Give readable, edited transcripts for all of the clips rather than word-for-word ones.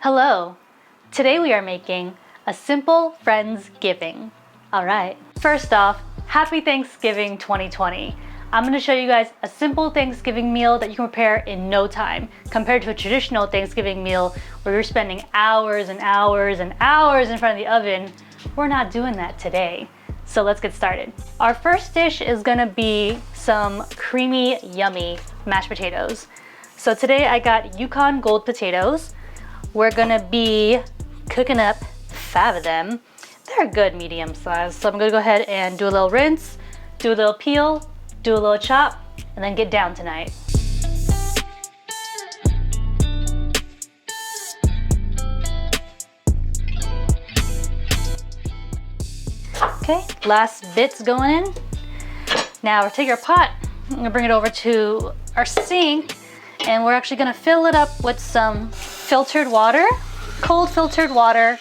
Hello! Today we are making a simple Friendsgiving. Alright, first off, happy Thanksgiving 2020. I'm going to show you guys a simple Thanksgiving meal that you can prepare in no time compared to a traditional Thanksgiving meal where you're spending hours and hours and hours in front of the oven. We're not doing that today. So let's get started. Our first dish is going to be some creamy, yummy mashed potatoes. So today I got Yukon Gold potatoes. We're gonna be cooking up 5 of them. They're a good medium size. So I'm gonna go ahead and do a little rinse, do a little peel, do a little chop, and then get down tonight. Okay, last bit's going in. Now we'll take our pot, I'm gonna bring it over to our sink, and we're actually gonna fill it up with some filtered water, cold filtered water,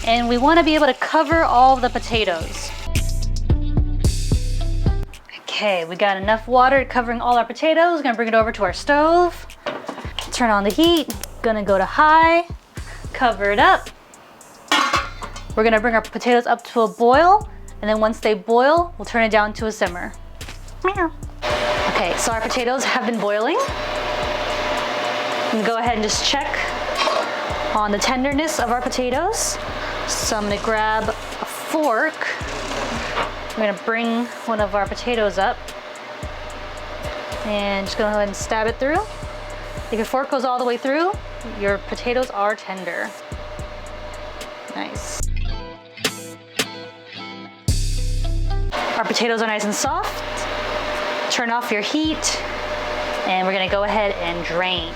and we wanna be able to cover all the potatoes. Okay, we got enough water covering all our potatoes. Gonna bring it over to our stove, turn on the heat, gonna go to high, cover it up. We're gonna bring our potatoes up to a boil, and then once they boil, we'll turn it down to a simmer. Okay, so our potatoes have been boiling. I'm gonna go ahead and just check on the tenderness of our potatoes. So I'm gonna grab a fork. I'm gonna bring one of our potatoes up and just go ahead and stab it through. If your fork goes all the way through, your potatoes are tender. Nice. Our potatoes are nice and soft. Turn off your heat, and we're gonna go ahead and drain.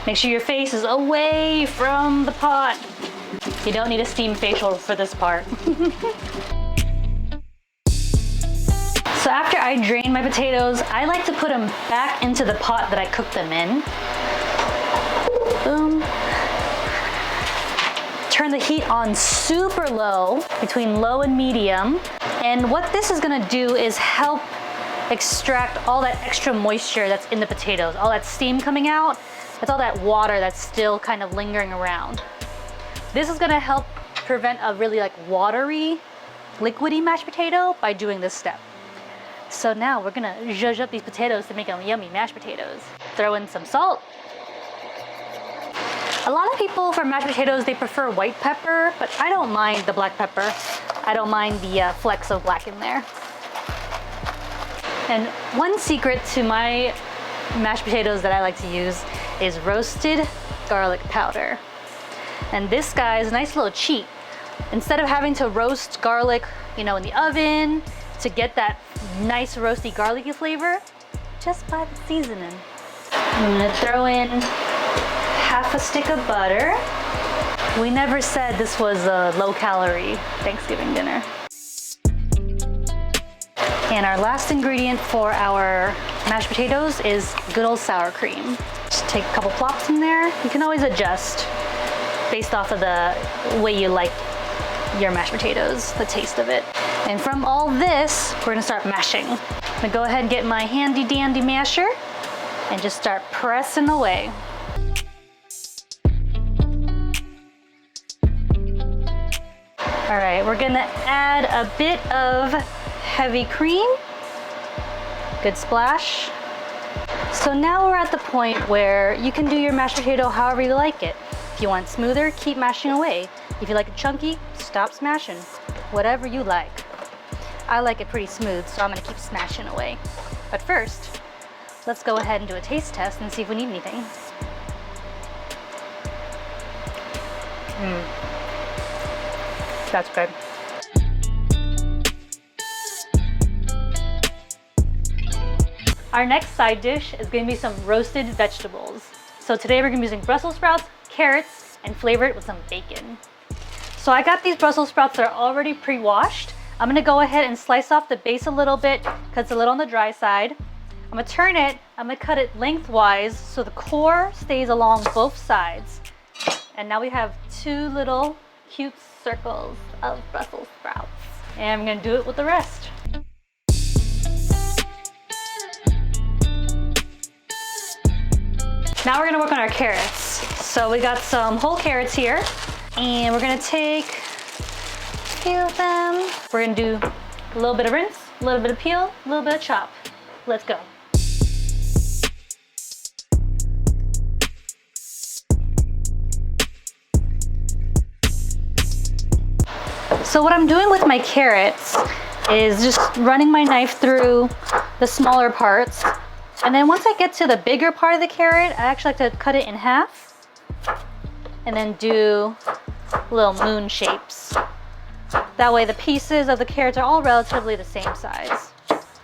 Make sure your face is away from the pot. You don't need a steam facial for this part. So after I drain my potatoes, I like to put them back into the pot that I cooked them in. Boom. Turn the heat on super low, between low and medium. And what this is gonna do is help extract all that extra moisture that's in the potatoes, all that steam coming out. That's all that water that's still kind of lingering around. This is gonna help prevent a really watery, liquidy mashed potato by doing this step. So now we're gonna zhuzh up these potatoes to make them yummy mashed potatoes. Throw in some salt. A lot of people for mashed potatoes, they prefer white pepper, but I don't mind the black pepper. I don't mind the flecks of black in there. And one secret to my mashed potatoes that I like to use is roasted garlic powder. And this guy is a nice little cheat. Instead of having to roast garlic, in the oven to get that nice roasty garlicky flavor, just by the seasoning. I'm gonna throw in half a stick of butter. We never said this was a low-calorie Thanksgiving dinner. And our last ingredient for our mashed potatoes is good old sour cream. Just take a couple plops in there. You can always adjust based off of the way you like your mashed potatoes, the taste of it. And from all this, we're gonna start mashing. I'm gonna go ahead and get my handy dandy masher and just start pressing away. All right, we're gonna add a bit of heavy cream. Good splash. So now we're at the point where you can do your mashed potato however you like it. If you want smoother, keep mashing away. If you like it chunky, stop smashing. Whatever you like. I like it pretty smooth, so I'm gonna keep smashing away. But first, let's go ahead and do a taste test and see if we need anything. That's good. Our next side dish is going to be some roasted vegetables. So today we're going to be using Brussels sprouts, carrots, and flavor it with some bacon. So I got these Brussels sprouts that are already pre-washed. I'm going to go ahead and slice off the base a little bit because it's a little on the dry side. I'm going to turn it, I'm going to cut it lengthwise so the core stays along both sides. And now we have 2 little cute circles of Brussels sprouts. And I'm going to do it with the rest. Now we're gonna work on our carrots. So we got some whole carrots here, and we're gonna take a few of them. We're gonna do a little bit of rinse, a little bit of peel, a little bit of chop. Let's go. So what I'm doing with my carrots is just running my knife through the smaller parts. And then once I get to the bigger part of the carrot, I actually like to cut it in half and then do little moon shapes. That way the pieces of the carrots are all relatively the same size.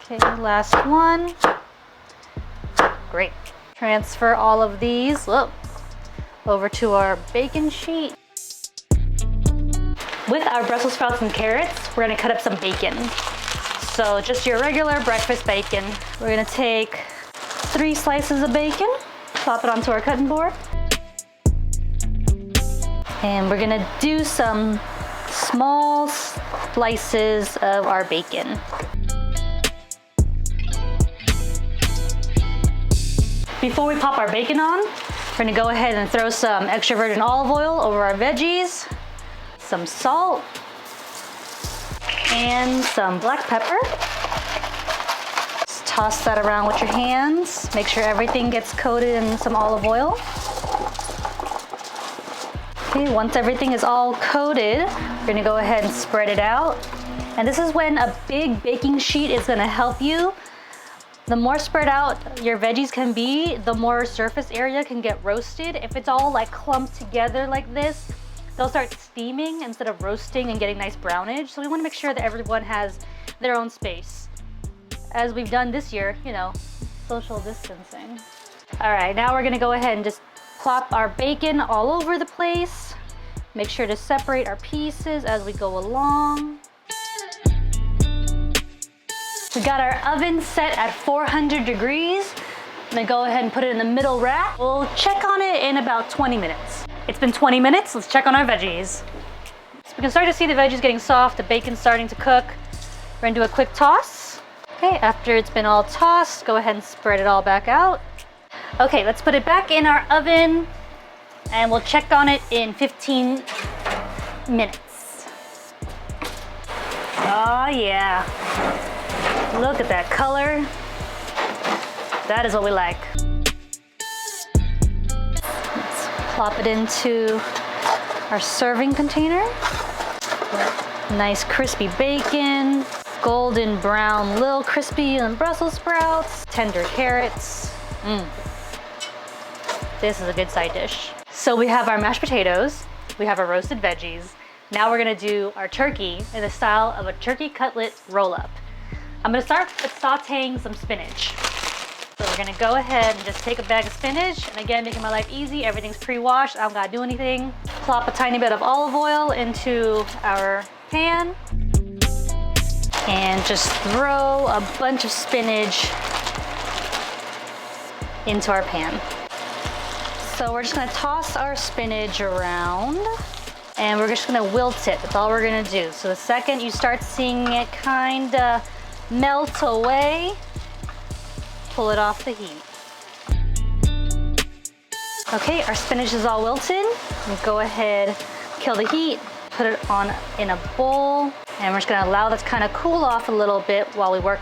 Okay, last one. Great. Transfer all of these, look, over to our bacon sheet. With our Brussels sprouts and carrots, we're gonna cut up some bacon. So just your regular breakfast bacon. We're gonna take 3 slices of bacon, plop it onto our cutting board. And we're gonna do some small slices of our bacon. Before we pop our bacon on, we're gonna go ahead and throw some extra virgin olive oil over our veggies, some salt, and some black pepper. Just toss that around with your hands. Make sure everything gets coated in some olive oil. Okay, once everything is all coated, we're gonna go ahead and spread it out. And this is when a big baking sheet is gonna help you. The more spread out your veggies can be, the more surface area can get roasted. If it's all like clumped together like this, they'll start steaming instead of roasting and getting nice brownage. So we wanna make sure that everyone has their own space. As we've done this year, you know, social distancing. All right, now we're gonna go ahead and just plop our bacon all over the place. Make sure to separate our pieces as we go along. We got our oven set at 400 degrees. I'm gonna go ahead and put it in the middle rack. We'll check on it in about 20 minutes. It's been 20 minutes, let's check on our veggies. So we can start to see the veggies getting soft, the bacon's starting to cook. We're gonna do a quick toss. Okay, after it's been all tossed, go ahead and spread it all back out. Okay, let's put it back in our oven and we'll check on it in 15 minutes. Oh yeah. Look at that color. That is what we like. Let's plop it into our serving container. Nice crispy bacon, golden brown little crispy and Brussels sprouts, tender carrots. This is a good side dish. So we have our mashed potatoes, we have our roasted veggies. Now we're gonna do our turkey in the style of a turkey cutlet roll-up. I'm gonna start with sauteing some spinach. So we're gonna go ahead and just take a bag of spinach, and again, making my life easy, everything's pre-washed, I don't gotta do anything. Plop a tiny bit of olive oil into our pan, and just throw a bunch of spinach into our pan. So we're just gonna toss our spinach around, and we're just gonna wilt it. That's all we're gonna do. So the second you start seeing it kinda melt away, pull it off the heat. Okay, our spinach is all wilted. We'll go ahead, kill the heat, put it on in a bowl, and we're just gonna allow that to kind of cool off a little bit while we work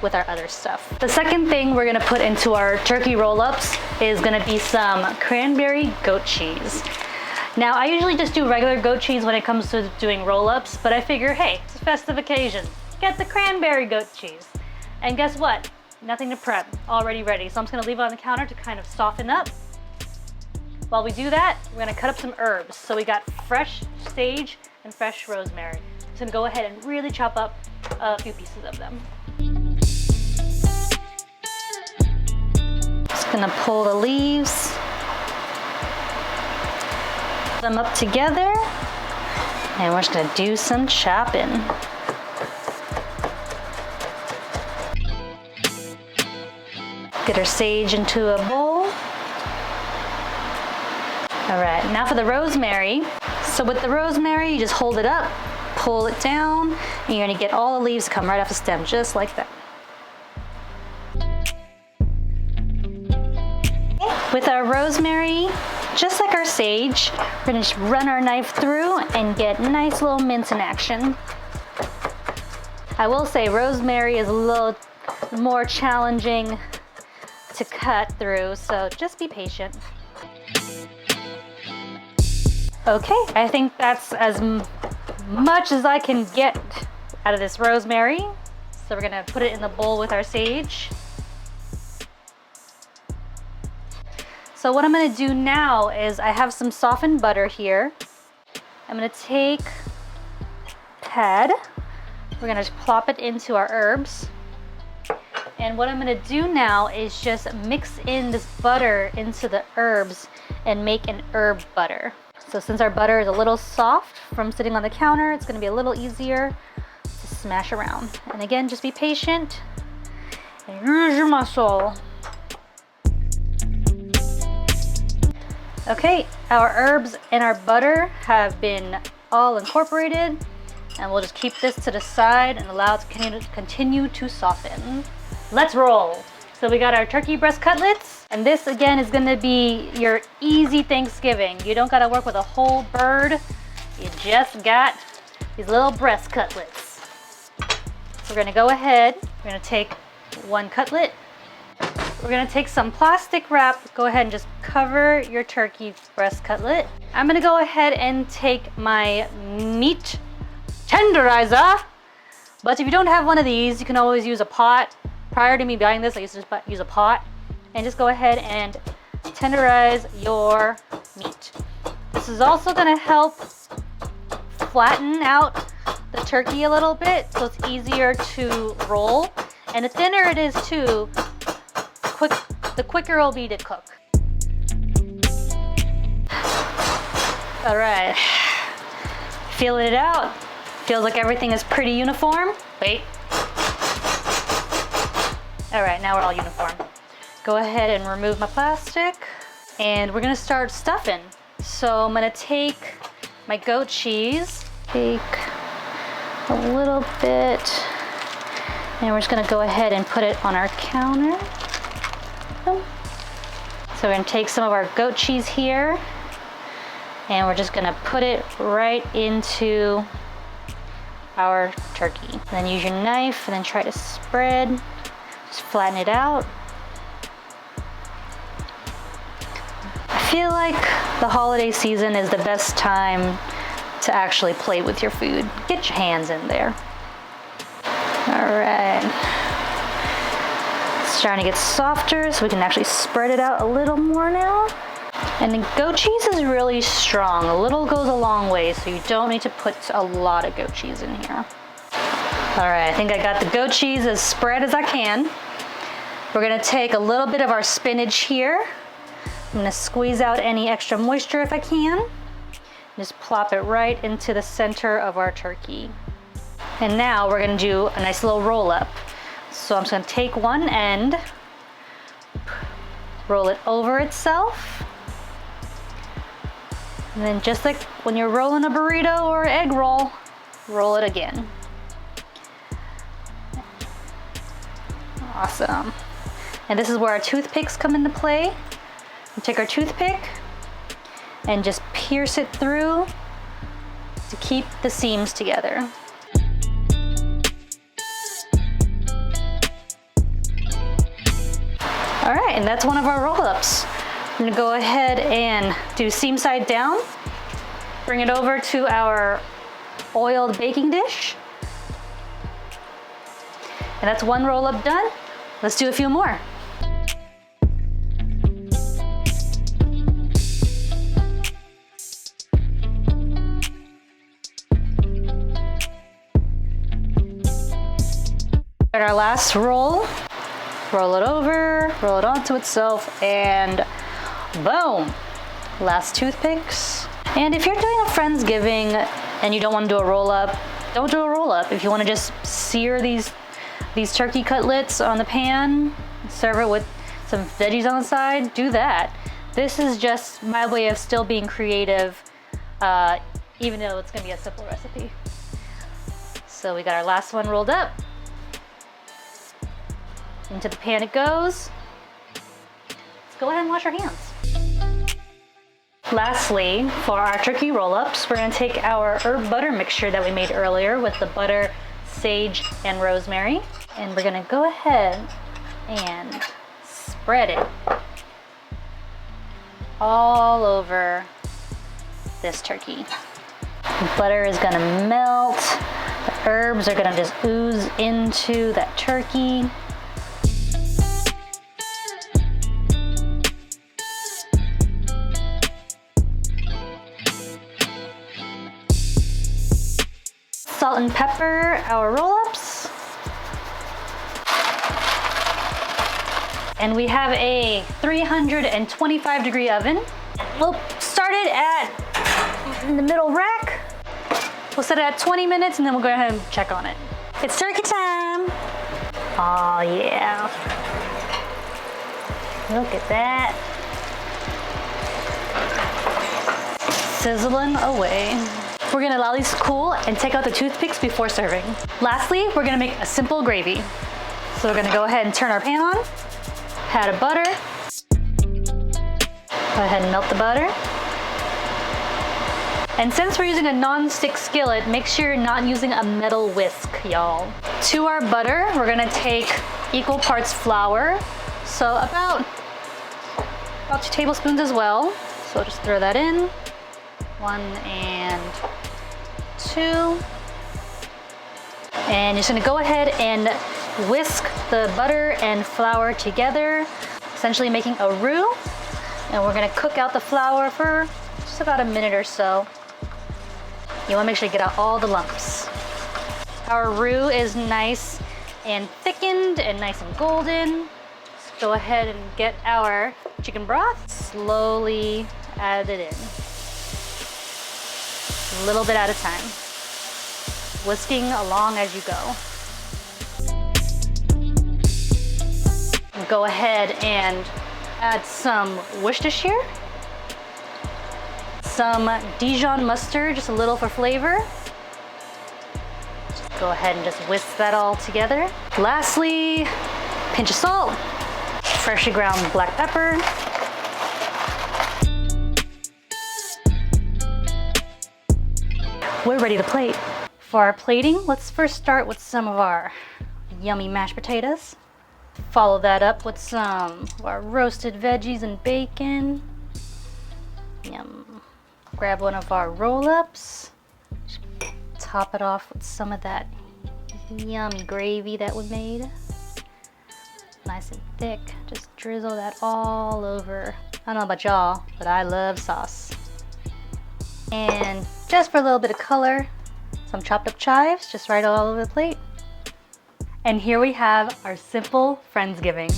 with our other stuff. The second thing we're gonna put into our turkey roll-ups is gonna be some cranberry goat cheese. Now, I usually just do regular goat cheese when it comes to doing roll-ups, but I figure, hey, it's a festive occasion. Get the cranberry goat cheese. And guess what? Nothing to prep, already ready. So I'm just gonna leave it on the counter to kind of soften up. While we do that, we're gonna cut up some herbs. So we got fresh sage and fresh rosemary. Just gonna go ahead and really chop up a few pieces of them. Just gonna pull the leaves, put them up together, and we're just gonna do some chopping. Get our sage into a bowl. All right, now for the rosemary. So with the rosemary, you just hold it up, pull it down, and you're gonna get all the leaves come right off the stem, just like that. With our rosemary, just like our sage, we're gonna just run our knife through and get nice little mince in action. I will say rosemary is a little more challenging to cut through, so just be patient. Okay, I think that's as much as I can get out of this rosemary. So we're gonna put it in the bowl with our sage. So what I'm gonna do now is I have some softened butter here. I'm gonna take a pad. We're gonna just plop it into our herbs. And what I'm gonna do now is just mix in this butter into the herbs and make an herb butter. So since our butter is a little soft from sitting on the counter, it's gonna be a little easier to smash around. And again, just be patient and use your muscle. Okay, our herbs and our butter have been all incorporated, and we'll just keep this to the side and allow it to continue to soften. Let's roll. So we got our turkey breast cutlets, and this again is gonna be your easy Thanksgiving. You don't gotta work with a whole bird. You just got these little breast cutlets. So we're gonna go ahead, we're gonna take one cutlet. We're gonna take some plastic wrap. Go ahead and just cover your turkey breast cutlet. I'm gonna go ahead and take my meat tenderizer. But if you don't have one of these, you can always use a pot. Prior to me buying this, I used to just use a pot. And just go ahead and tenderize your meat. This is also gonna help flatten out the turkey a little bit, so it's easier to roll. And the thinner it is too, the quicker it'll be to cook. All right, feeling it out. Feels like everything is pretty uniform. Wait. All right, now we're all uniform. Go ahead and remove my plastic, and we're gonna start stuffing. So I'm gonna take my goat cheese, take a little bit, and we're just gonna go ahead and put it on our counter. So we're gonna take some of our goat cheese here, and we're just gonna put it right into our turkey. And then use your knife and then try to spread. Just flatten it out. I feel like the holiday season is the best time to actually play with your food. Get your hands in there. All right. It's starting to get softer, so we can actually spread it out a little more now. And the goat cheese is really strong. A little goes a long way, so you don't need to put a lot of goat cheese in here. All right, I think I got the goat cheese as spread as I can. We're gonna take a little bit of our spinach here. I'm gonna squeeze out any extra moisture if I can. Just plop it right into the center of our turkey. And now we're gonna do a nice little roll up. So I'm just gonna take one end, roll it over itself. And then just like when you're rolling a burrito or egg roll it again. Awesome. And this is where our toothpicks come into play. We take our toothpick and just pierce it through to keep the seams together. All right, and that's one of our roll-ups. I'm gonna go ahead and do seam side down, bring it over to our oiled baking dish. And that's one roll-up done. Let's do a few more. Our last roll it over, roll it onto itself, and boom, last toothpicks. And if you're doing a Friendsgiving and you don't want to do a roll up, don't do a roll up. If you want to just sear these turkey cutlets on the pan, serve it with some veggies on the side, do that. This is just my way of still being creative, even though it's gonna be a simple recipe. So we got our last one rolled up. Into the pan it goes. Let's go ahead and wash our hands. Lastly, for our turkey roll-ups, we're gonna take our herb butter mixture that we made earlier with the butter, sage, and rosemary. And we're gonna go ahead and spread it all over this turkey. The butter is gonna melt. The herbs are gonna just ooze into that turkey. Salt and pepper our roll-ups. And we have a 325-degree oven. We'll start it in the middle rack. We'll set it at 20 minutes and then we'll go ahead and check on it. It's turkey time. Oh yeah. Look at that. Sizzling away. We're gonna allow these to cool and take out the toothpicks before serving. Lastly, we're gonna make a simple gravy. So we're gonna go ahead and turn our pan on, pat of butter, go ahead and melt the butter. And since we're using a non-stick skillet, make sure you're not using a metal whisk, y'all. To our butter, we're gonna take equal parts flour. So about 2 tablespoons as well. So just throw that in. 1 and 2. And you're just gonna go ahead and whisk the butter and flour together, essentially making a roux. And we're gonna cook out the flour for just about a minute or so. You wanna make sure you get out all the lumps. Our roux is nice and thickened and nice and golden. Let's go ahead and get our chicken broth. Slowly add it in. A little bit at a time. Whisking along as you go. Go ahead and add some Worcestershire, some Dijon mustard, just a little for flavor. Just go ahead and just whisk that all together. Lastly, pinch of salt, freshly ground black pepper. We're ready to plate. For our plating, let's first start with some of our yummy mashed potatoes. Follow that up with some of our roasted veggies and bacon. Yum. Grab one of our roll-ups. Top it off with some of that yummy gravy that we made. Nice and thick. Just drizzle that all over. I don't know about y'all, but I love sauce. And just for a little bit of color, some chopped up chives, just right all over the plate. And here we have our simple Friendsgiving.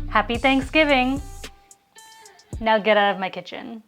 Happy Thanksgiving! Now get out of my kitchen.